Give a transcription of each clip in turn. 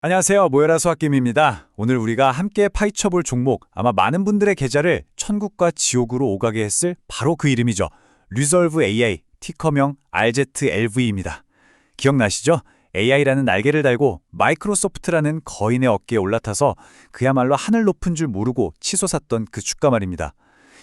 안녕하세요. 모여라 수학김입니다. 오늘 우리가 함께 파헤쳐볼 종목, 아마 많은 분들의 계좌를 천국과 지옥으로 오가게 했을 바로 그 이름이죠. 리졸브 AI, 티커명 RZLV입니다. 기억나시죠? AI라는 날개를 달고 마이크로소프트라는 거인의 어깨에 올라타서 그야말로 하늘 높은 줄 모르고 치솟았던 그 주가 말입니다.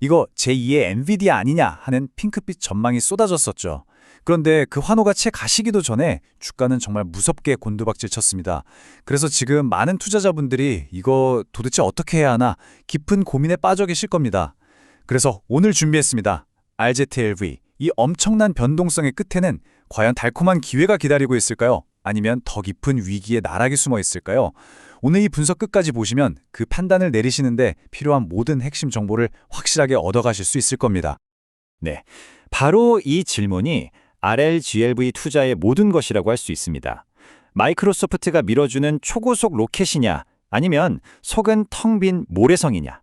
이거 제2의 엔비디아 아니냐 하는 핑크빛 전망이 쏟아졌었죠. 그런데 그 환호가 채 가시기도 전에 주가는 정말 무섭게 곤두박질 쳤습니다. 그래서 지금 많은 투자자분들이 이거 도대체 어떻게 해야 하나 깊은 고민에 빠져 계실 겁니다. 그래서 오늘 준비했습니다. RZLV, 이 엄청난 변동성의 끝에는 과연 달콤한 기회가 기다리고 있을까요? 아니면 더 깊은 위기의 나락이 숨어 있을까요? 오늘 이 분석 끝까지 보시면 그 판단을 내리시는데 필요한 모든 핵심 정보를 확실하게 얻어가실 수 있을 겁니다. 네, 바로 이 질문이 RLGLV 투자의 모든 것이라고 할 수 있습니다. 마이크로소프트가 밀어주는 초고속 로켓이냐, 아니면 속은 텅 빈 모래성이냐.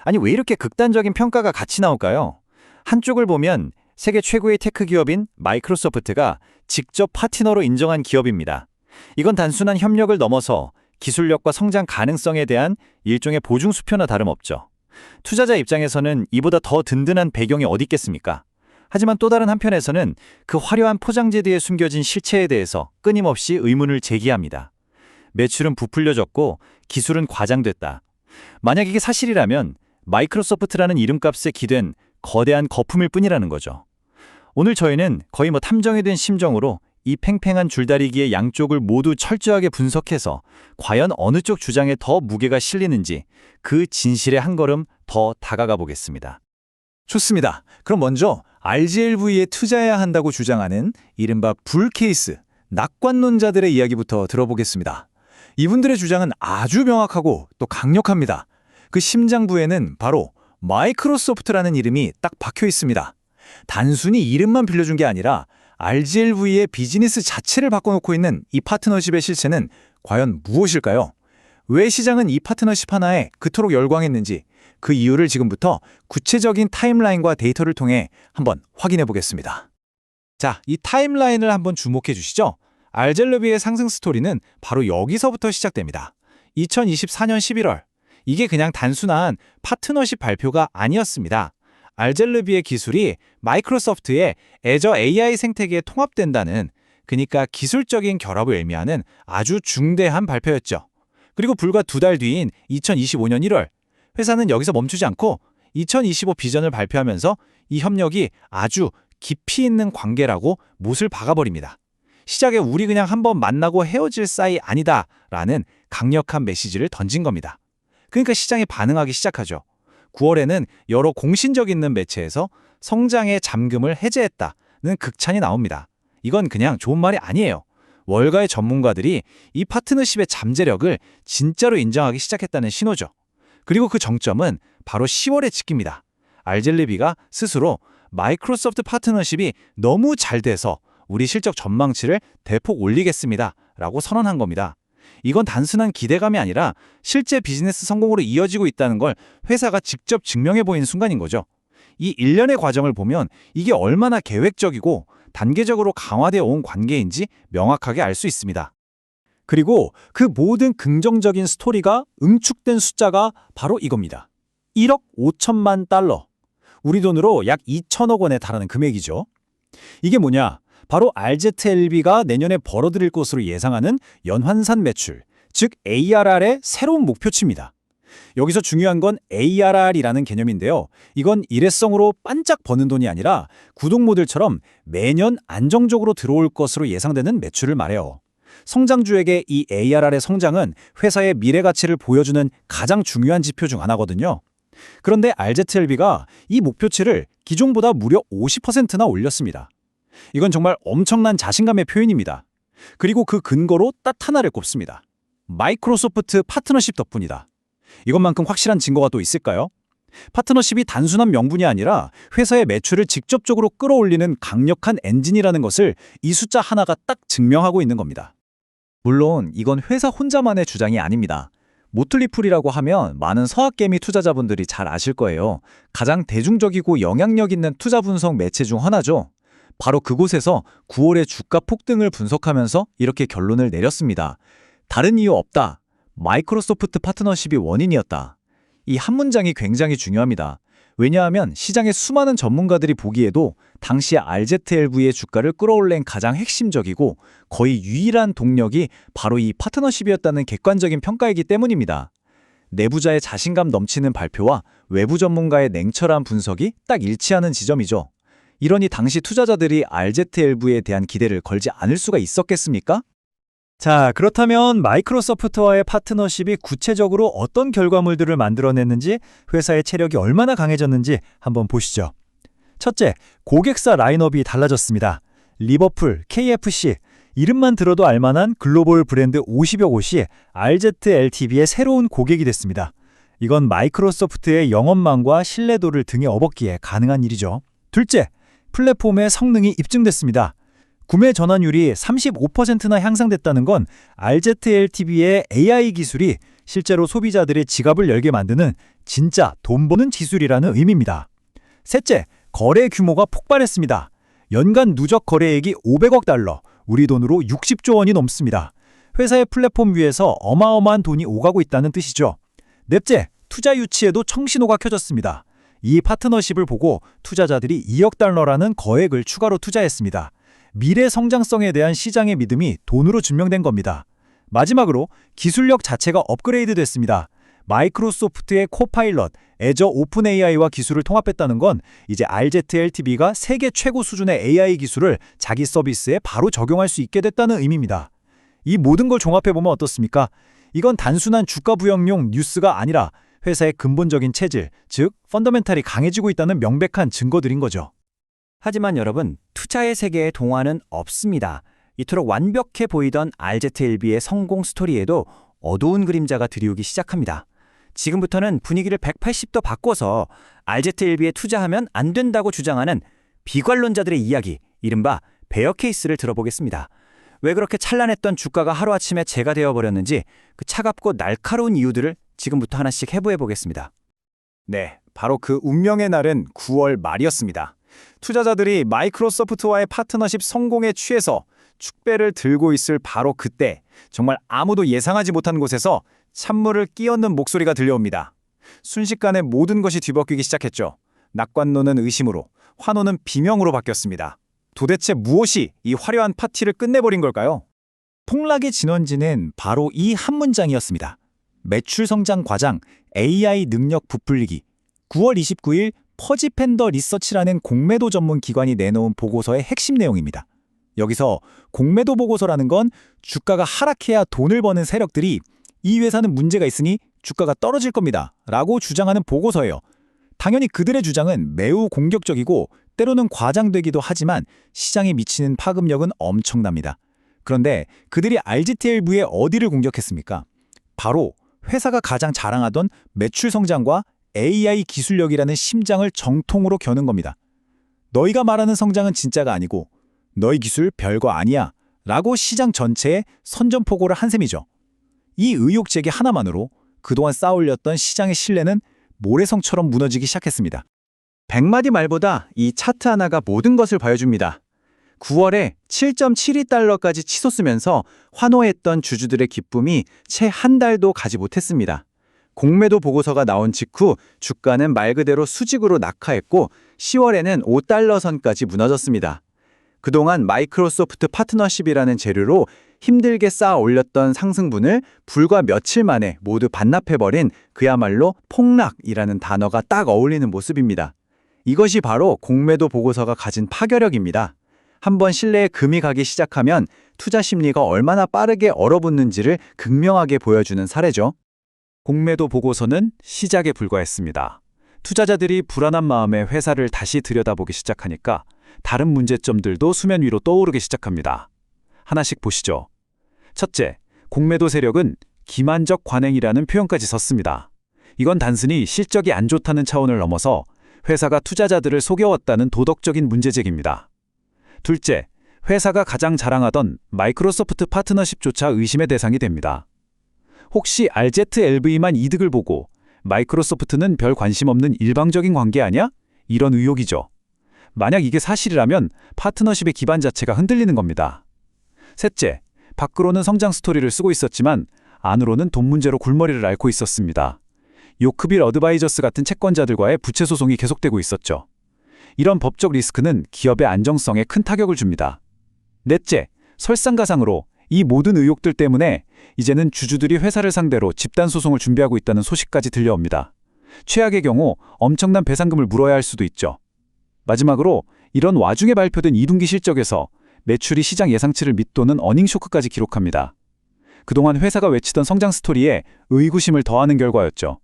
아니, 왜 이렇게 극단적인 평가가 같이 나올까요? 한쪽을 보면 세계 최고의 테크 기업인 마이크로소프트가 직접 파트너로 인정한 기업입니다. 이건 단순한 협력을 넘어서 기술력과 성장 가능성에 대한 일종의 보증 수표나 다름없죠. 투자자 입장에서는 이보다 더 든든한 배경이 어디 있겠습니까? 하지만 또 다른 한편에서는 그 화려한 포장재 뒤에 숨겨진 실체에 대해서 끊임없이 의문을 제기합니다. 매출은 부풀려졌고 기술은 과장됐다. 만약 이게 사실이라면 마이크로소프트라는 이름값에 기댄 거대한 거품일 뿐이라는 거죠. 오늘 저희는 거의 탐정이 된 심정으로 이 팽팽한 줄다리기의 양쪽을 모두 철저하게 분석해서 과연 어느 쪽 주장에 더 무게가 실리는지 그 진실에 한 걸음 더 다가가 보겠습니다. 좋습니다. 그럼 먼저 RGLV에 투자해야 한다고 주장하는 이른바 불케이스, 낙관론자들의 이야기부터 들어보겠습니다. 이분들의 주장은 아주 명확하고 또 강력합니다. 그 심장부에는 바로 마이크로소프트라는 이름이 딱 박혀 있습니다. 단순히 이름만 빌려준 게 아니라 RGLV의 비즈니스 자체를 바꿔놓고 있는 이 파트너십의 실체는 과연 무엇일까요? 왜 시장은 이 파트너십 하나에 그토록 열광했는지 그 이유를 지금부터 구체적인 타임라인과 데이터를 통해 한번 확인해 보겠습니다. 자, 이 타임라인을 한번 주목해 주시죠. RGLV의 상승 스토리는 바로 여기서부터 시작됩니다. 2024년 11월. 이게 그냥 단순한 파트너십 발표가 아니었습니다. RGLV의 기술이 마이크로소프트의 애저 AI 생태계에 통합된다는, 그러니까 기술적인 결합을 의미하는 아주 중대한 발표였죠. 그리고 불과 두 달 뒤인 2025년 1월, 회사는 여기서 멈추지 않고 2025 비전을 발표하면서 이 협력이 아주 깊이 있는 관계라고 못을 박아버립니다. 시작에 우리 그냥 한번 만나고 헤어질 사이 아니다라는 강력한 메시지를 던진 겁니다. 그러니까 시장이 반응하기 시작하죠. 9월에는 여러 공신력 있는 매체에서 성장의 잠금을 해제했다는 극찬이 나옵니다. 이건 그냥 좋은 말이 아니에요. 월가의 전문가들이 이 파트너십의 잠재력을 진짜로 인정하기 시작했다는 신호죠. 그리고 그 정점은 바로 10월에 찍힙니다. RGLV가 스스로 마이크로소프트 파트너십이 너무 잘 돼서 우리 실적 전망치를 대폭 올리겠습니다 라고 선언한 겁니다. 이건 단순한 기대감이 아니라 실제 비즈니스 성공으로 이어지고 있다는 걸 회사가 직접 증명해 보이는 순간인 거죠. 이 일련의 과정을 보면 이게 얼마나 계획적이고 단계적으로 강화되어 온 관계인지 명확하게 알 수 있습니다. 그리고 그 모든 긍정적인 스토리가 응축된 숫자가 바로 이겁니다. 1억 5천만 달러. 우리 돈으로 약 2천억 원에 달하는 금액이죠. 이게 뭐냐? 바로 RZLV가 내년에 벌어들일 것으로 예상하는 연환산 매출, 즉 ARR의 새로운 목표치입니다. 여기서 중요한 건 ARR이라는 개념인데요. 이건 일회성으로 반짝 버는 돈이 아니라 구독모들처럼 매년 안정적으로 들어올 것으로 예상되는 매출을 말해요. 성장주에게 이 ARR의 성장은 회사의 미래 가치를 보여주는 가장 중요한 지표 중 하나거든요. 그런데 RZLV가 이 목표치를 기존보다 무려 50%나 올렸습니다. 이건 정말 엄청난 자신감의 표현입니다. 그리고 그 근거로 딱 하나를 꼽습니다. 마이크로소프트 파트너십 덕분이다. 이것만큼 확실한 증거가 또 있을까요? 파트너십이 단순한 명분이 아니라 회사의 매출을 직접적으로 끌어올리는 강력한 엔진이라는 것을 이 숫자 하나가 딱 증명하고 있는 겁니다. 물론 이건 회사 혼자만의 주장이 아닙니다. 모틀리풀이라고 하면 많은 서학개미 투자자분들이 잘 아실 거예요. 가장 대중적이고 영향력 있는 투자 분석 매체 중 하나죠. 바로 그곳에서 9월의 주가 폭등을 분석하면서 이렇게 결론을 내렸습니다. 다른 이유 없다. 마이크로소프트 파트너십이 원인이었다. 이 한 문장이 굉장히 중요합니다. 왜냐하면 시장의 수많은 전문가들이 보기에도 당시 RZLV의 주가를 끌어올린 가장 핵심적이고 거의 유일한 동력이 바로 이 파트너십이었다는 객관적인 평가이기 때문입니다. 내부자의 자신감 넘치는 발표와 외부 전문가의 냉철한 분석이 딱 일치하는 지점이죠. 이러니 당시 투자자들이 RZLV에 대한 기대를 걸지 않을 수가 있었겠습니까? 자, 그렇다면 마이크로소프트와의 파트너십이 구체적으로 어떤 결과물들을 만들어냈는지, 회사의 체력이 얼마나 강해졌는지 한번 보시죠. 첫째, 고객사 라인업이 달라졌습니다. 리버풀, KFC, 이름만 들어도 알만한 글로벌 브랜드 50여 곳이 RZLTV의 새로운 고객이 됐습니다. 이건 마이크로소프트의 영업망과 신뢰도를 등에 업었기에 가능한 일이죠. 둘째, 플랫폼의 성능이 입증됐습니다. 구매 전환율이 35%나 향상됐다는 건 RZLTV의 AI 기술이 실제로 소비자들의 지갑을 열게 만드는 진짜 돈 버는 기술이라는 의미입니다. 셋째, 거래 규모가 폭발했습니다. 연간 누적 거래액이 500억 달러, 우리 돈으로 60조 원이 넘습니다. 회사의 플랫폼 위에서 어마어마한 돈이 오가고 있다는 뜻이죠. 넷째, 투자 유치에도 청신호가 켜졌습니다. 이 파트너십을 보고 투자자들이 2억 달러라는 거액을 추가로 투자했습니다. 미래 성장성에 대한 시장의 믿음이 돈으로 증명된 겁니다. 마지막으로 기술력 자체가 업그레이드 됐습니다. 마이크로소프트의 코파일럿, 애저 오픈 AI와 기술을 통합했다는 건 이제 RZLTV가 세계 최고 수준의 AI 기술을 자기 서비스에 바로 적용할 수 있게 됐다는 의미입니다. 이 모든 걸 종합해보면 어떻습니까? 이건 단순한 주가 부양용 뉴스가 아니라 회사의 근본적인 체질, 즉 펀더멘탈이 강해지고 있다는 명백한 증거들인 거죠. 하지만 여러분, 투자의 세계에 동화는 없습니다. 이토록 완벽해 보이던 RZLV의 성공 스토리에도 어두운 그림자가 드리우기 시작합니다. 지금부터는 분위기를 180도 바꿔서 RZLV에 투자하면 안 된다고 주장하는 비관론자들의 이야기, 이른바 베어 케이스를 들어보겠습니다. 왜 그렇게 찬란했던 주가가 하루아침에 재가 되어버렸는지 그 차갑고 날카로운 이유들을 지금부터 하나씩 해부해 보겠습니다. 네, 바로 그 운명의 날은 9월 말이었습니다. 투자자들이 마이크로소프트와의 파트너십 성공에 취해서 축배를 들고 있을 바로 그때 정말 아무도 예상하지 못한 곳에서 찬물을 끼얹는 목소리가 들려옵니다. 순식간에 모든 것이 뒤바뀌기 시작했죠. 낙관론은 의심으로, 환호는 비명으로 바뀌었습니다. 도대체 무엇이 이 화려한 파티를 끝내버린 걸까요? 폭락의 진원지는 바로 이 한 문장이었습니다. 매출 성장 과장, AI 능력 부풀리기. 9월 29일 퍼지팬더 리서치라는 공매도 전문 기관이 내놓은 보고서의 핵심 내용입니다. 여기서 공매도 보고서라는 건 주가가 하락해야 돈을 버는 세력들이 이 회사는 문제가 있으니 주가가 떨어질 겁니다 라고 주장하는 보고서예요. 당연히 그들의 주장은 매우 공격적이고 때로는 과장되기도 하지만 시장에 미치는 파급력은 엄청납니다. 그런데 그들이 RZLV의 어디를 공격했습니까? 바로 회사가 가장 자랑하던 매출 성장과 AI 기술력이라는 심장을 정통으로 겨눈 겁니다. 너희가 말하는 성장은 진짜가 아니고 너희 기술 별거 아니야 라고 시장 전체에 선전포고를 한 셈이죠. 이 의혹 제기 하나만으로 그동안 쌓아올렸던 시장의 신뢰는 모래성처럼 무너지기 시작했습니다. 100마디 말보다 이 차트 하나가 모든 것을 보여줍니다. 9월에 7.72달러까지 치솟으면서 환호했던 주주들의 기쁨이 채 한 달도 가지 못했습니다. 공매도 보고서가 나온 직후 주가는 말 그대로 수직으로 낙하했고 10월에는 5달러 선까지 무너졌습니다. 그동안 마이크로소프트 파트너십이라는 재료로 힘들게 쌓아 올렸던 상승분을 불과 며칠 만에 모두 반납해버린 그야말로 폭락이라는 단어가 딱 어울리는 모습입니다. 이것이 바로 공매도 보고서가 가진 파괴력입니다. 한번 신뢰에 금이 가기 시작하면 투자 심리가 얼마나 빠르게 얼어붙는지를 극명하게 보여주는 사례죠. 공매도 보고서는 시작에 불과했습니다. 투자자들이 불안한 마음에 회사를 다시 들여다보기 시작하니까 다른 문제점들도 수면 위로 떠오르기 시작합니다. 하나씩 보시죠. 첫째, 공매도 세력은 기만적 관행이라는 표현까지 썼습니다. 이건 단순히 실적이 안 좋다는 차원을 넘어서 회사가 투자자들을 속여왔다는 도덕적인 문제제기입니다. 둘째, 회사가 가장 자랑하던 마이크로소프트 파트너십조차 의심의 대상이 됩니다. 혹시 RZLV만 이득을 보고 마이크로소프트는 별 관심 없는 일방적인 관계 아니야? 이런 의혹이죠. 만약 이게 사실이라면 파트너십의 기반 자체가 흔들리는 겁니다. 셋째, 밖으로는 성장 스토리를 쓰고 있었지만 안으로는 돈 문제로 골머리를 앓고 있었습니다. 요크빌 어드바이저스 같은 채권자들과의 부채 소송이 계속되고 있었죠. 이런 법적 리스크는 기업의 안정성에 큰 타격을 줍니다. 넷째, 설상가상으로 이 모든 의혹들 때문에 이제는 주주들이 회사를 상대로 집단 소송을 준비하고 있다는 소식까지 들려옵니다. 최악의 경우 엄청난 배상금을 물어야 할 수도 있죠. 마지막으로 이런 와중에 발표된 2분기 실적에서 매출이 시장 예상치를 밑도는 어닝 쇼크까지 기록합니다. 그동안 회사가 외치던 성장 스토리에 의구심을 더하는 결과였죠.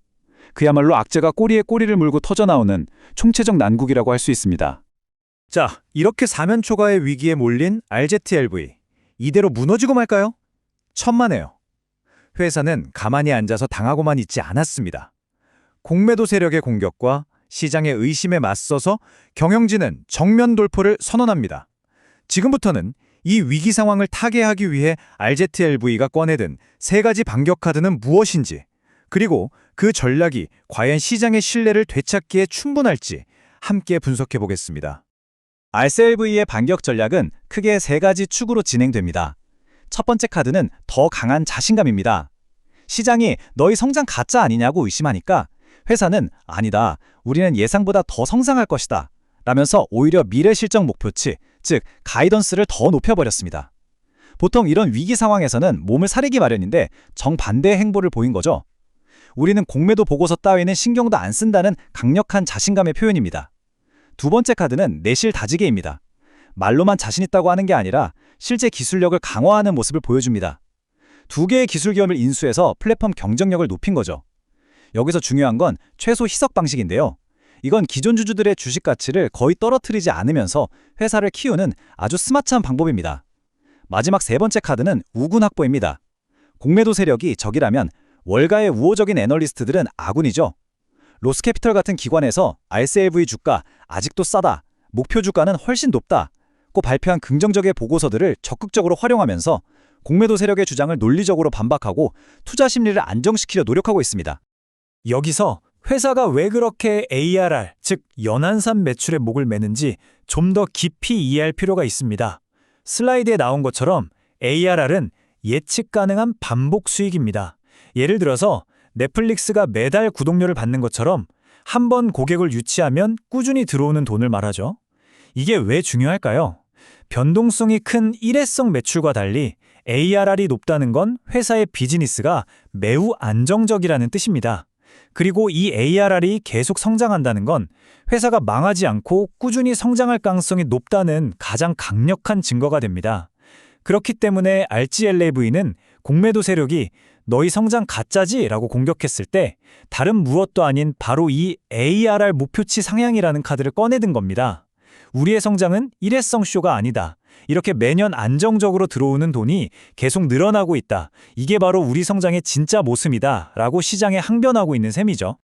그야말로 악재가 꼬리에 꼬리를 물고 터져나오는 총체적 난국이라고 할 수 있습니다. 자, 이렇게 사면초가의 위기에 몰린 RZLV. 이대로 무너지고 말까요? 천만에요. 회사는 가만히 앉아서 당하고만 있지 않았습니다. 공매도 세력의 공격과 시장의 의심에 맞서서 경영진은 정면 돌포를 선언합니다. 지금부터는 이 위기 상황을 타개하기 위해 RZLV가 꺼내든 세 가지 반격 카드는 무엇인지, 그리고 그 전략이 과연 시장의 신뢰를 되찾기에 충분할지 함께 분석해 보겠습니다. RZLV의 반격 전략은 크게 세 가지 축으로 진행됩니다. 첫 번째 카드는 더 강한 자신감입니다. 시장이 너희 성장 가짜 아니냐고 의심하니까 회사는 아니다, 우리는 예상보다 더 성장할 것이다 라면서 오히려 미래 실적 목표치, 즉 가이던스를 더 높여버렸습니다. 보통 이런 위기 상황에서는 몸을 사리기 마련인데 정반대의 행보를 보인 거죠. 우리는 공매도 보고서 따위는 신경도 안 쓴다는 강력한 자신감의 표현입니다. 두 번째 카드는 내실 다지기입니다. 말로만 자신 있다고 하는 게 아니라 실제 기술력을 강화하는 모습을 보여줍니다. 두 개의 기술 기업을 인수해서 플랫폼 경쟁력을 높인 거죠. 여기서 중요한 건 최소 희석 방식인데요. 이건 기존 주주들의 주식 가치를 거의 떨어뜨리지 않으면서 회사를 키우는 아주 스마트한 방법입니다. 마지막 세 번째 카드는 우군 확보입니다. 공매도 세력이 적이라면 월가의 우호적인 애널리스트들은 아군이죠. 로스캐피털 같은 기관에서 RZLV 주가 아직도 싸다, 목표 주가는 훨씬 높다 고 발표한 긍정적의 보고서들을 적극적으로 활용하면서 공매도 세력의 주장을 논리적으로 반박하고 투자 심리를 안정시키려 노력하고 있습니다. 여기서 회사가 왜 그렇게 ARR, 즉 연한산 매출에 목을 매는지 좀 더 깊이 이해할 필요가 있습니다. 슬라이드에 나온 것처럼 ARR은 예측 가능한 반복 수익입니다. 예를 들어서 넷플릭스가 매달 구독료를 받는 것처럼 한 번 고객을 유치하면 꾸준히 들어오는 돈을 말하죠. 이게 왜 중요할까요? 변동성이 큰 일회성 매출과 달리 ARR이 높다는 건 회사의 비즈니스가 매우 안정적이라는 뜻입니다. 그리고 이 ARR이 계속 성장한다는 건 회사가 망하지 않고 꾸준히 성장할 가능성이 높다는 가장 강력한 증거가 됩니다. 그렇기 때문에 RZLV는 공매도 세력이 너희 성장 가짜지? 라고 공격했을 때 다른 무엇도 아닌 바로 이 ARR 목표치 상향이라는 카드를 꺼내든 겁니다. 우리의 성장은 일회성 쇼가 아니다. 이렇게 매년 안정적으로 들어오는 돈이 계속 늘어나고 있다. 이게 바로 우리 성장의 진짜 모습이다. 라고 시장에 항변하고 있는 셈이죠.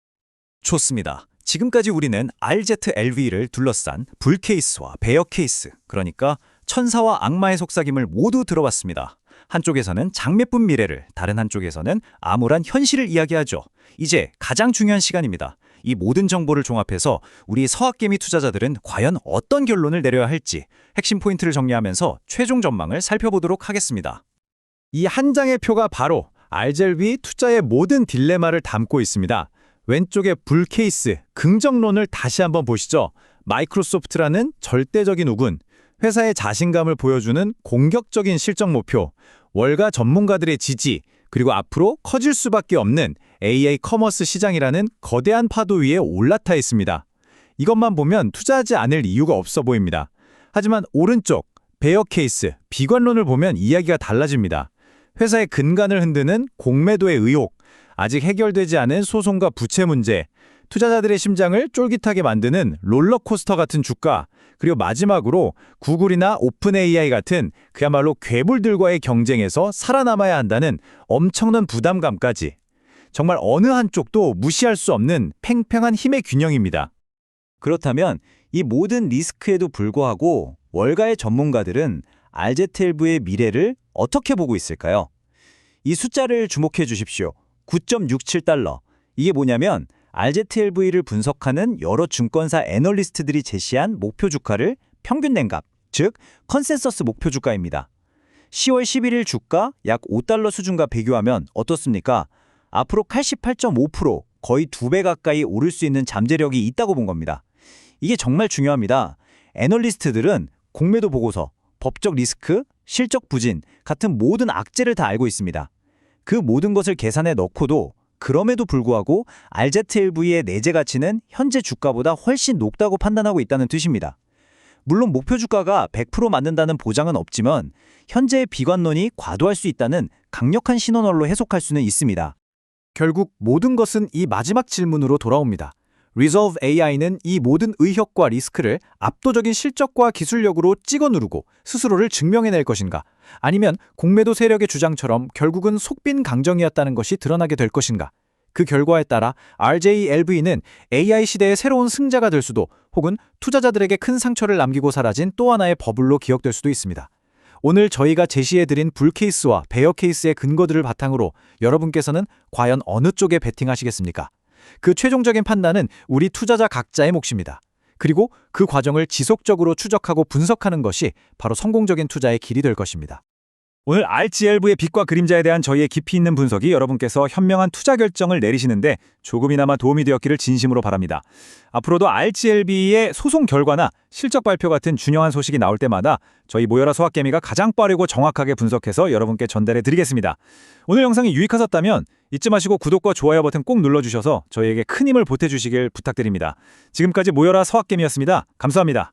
좋습니다. 지금까지 우리는 RZLV를 둘러싼 불 케이스와 베어 케이스, 그러니까 천사와 악마의 속삭임을 모두 들어봤습니다. 한쪽에서는 장밋빛 미래를, 다른 한쪽에서는 암울한 현실을 이야기하죠. 이제 가장 중요한 시간입니다. 이 모든 정보를 종합해서 우리 서학개미 투자자들은 과연 어떤 결론을 내려야 할지 핵심 포인트를 정리하면서 최종 전망을 살펴보도록 하겠습니다. 이 한 장의 표가 바로 RZLV 투자의 모든 딜레마를 담고 있습니다. 왼쪽의 불 케이스, 긍정론을 다시 한번 보시죠. 마이크로소프트라는 절대적인 우군, 회사의 자신감을 보여주는 공격적인 실적 목표, 월가 전문가들의 지지, 그리고 앞으로 커질 수밖에 없는 AI 커머스 시장이라는 거대한 파도 위에 올라타 있습니다. 이것만 보면 투자하지 않을 이유가 없어 보입니다. 하지만 오른쪽 베어 케이스, 비관론을 보면 이야기가 달라집니다. 회사의 근간을 흔드는 공매도의 의혹, 아직 해결되지 않은 소송과 부채 문제, 투자자들의 심장을 쫄깃하게 만드는 롤러코스터 같은 주가, 그리고 마지막으로 구글이나 오픈 AI 같은 그야말로 괴물들과의 경쟁에서 살아남아야 한다는 엄청난 부담감까지. 정말 어느 한쪽도 무시할 수 없는 팽팽한 힘의 균형입니다. 그렇다면 이 모든 리스크에도 불구하고 월가의 전문가들은 RZLV의 미래를 어떻게 보고 있을까요? 이 숫자를 주목해 주십시오. 9.67달러. 이게 뭐냐면 RZLV를 분석하는 여러 증권사 애널리스트들이 제시한 목표 주가를 평균 낸 값, 즉 컨센서스 목표 주가입니다. 10월 11일 주가 약 $5 수준과 비교하면 어떻습니까? 앞으로 88.5%, 거의 2배 가까이 오를 수 있는 잠재력이 있다고 본 겁니다. 이게 정말 중요합니다. 애널리스트들은 공매도 보고서, 법적 리스크, 실적 부진 같은 모든 악재를 다 알고 있습니다. 그 모든 것을 계산에 넣고도 그럼에도 불구하고 RZLV의 내재 가치는 현재 주가보다 훨씬 높다고 판단하고 있다는 뜻입니다. 물론 목표 주가가 100% 맞는다는 보장은 없지만 현재의 비관론이 과도할 수 있다는 강력한 신호널로 해석할 수는 있습니다. 결국 모든 것은 이 마지막 질문으로 돌아옵니다. Resolve AI는 이 모든 의혹과 리스크를 압도적인 실적과 기술력으로 찍어 누르고 스스로를 증명해낼 것인가? 아니면 공매도 세력의 주장처럼 결국은 속빈 강정이었다는 것이 드러나게 될 것인가? 그 결과에 따라 RJLV는 AI 시대의 새로운 승자가 될 수도, 혹은 투자자들에게 큰 상처를 남기고 사라진 또 하나의 버블로 기억될 수도 있습니다. 오늘 저희가 제시해드린 불 케이스와 베어 케이스의 근거들을 바탕으로 여러분께서는 과연 어느 쪽에 베팅하시겠습니까? 그 최종적인 판단은 우리 투자자 각자의 몫입니다. 그리고 그 과정을 지속적으로 추적하고 분석하는 것이 바로 성공적인 투자의 길이 될 것입니다. 오늘 RGLV의 빛과 그림자에 대한 저희의 깊이 있는 분석이 여러분께서 현명한 투자 결정을 내리시는데 조금이나마 도움이 되었기를 진심으로 바랍니다. 앞으로도 RGLV의 소송 결과나 실적 발표 같은 중요한 소식이 나올 때마다 저희 모여라 소확개미가 가장 빠르고 정확하게 분석해서 여러분께 전달해 드리겠습니다. 오늘 영상이 유익하셨다면 잊지 마시고 구독과 좋아요 버튼 꼭 눌러주셔서 저희에게 큰 힘을 보태주시길 부탁드립니다. 지금까지 모여라 소확개미였습니다. 감사합니다.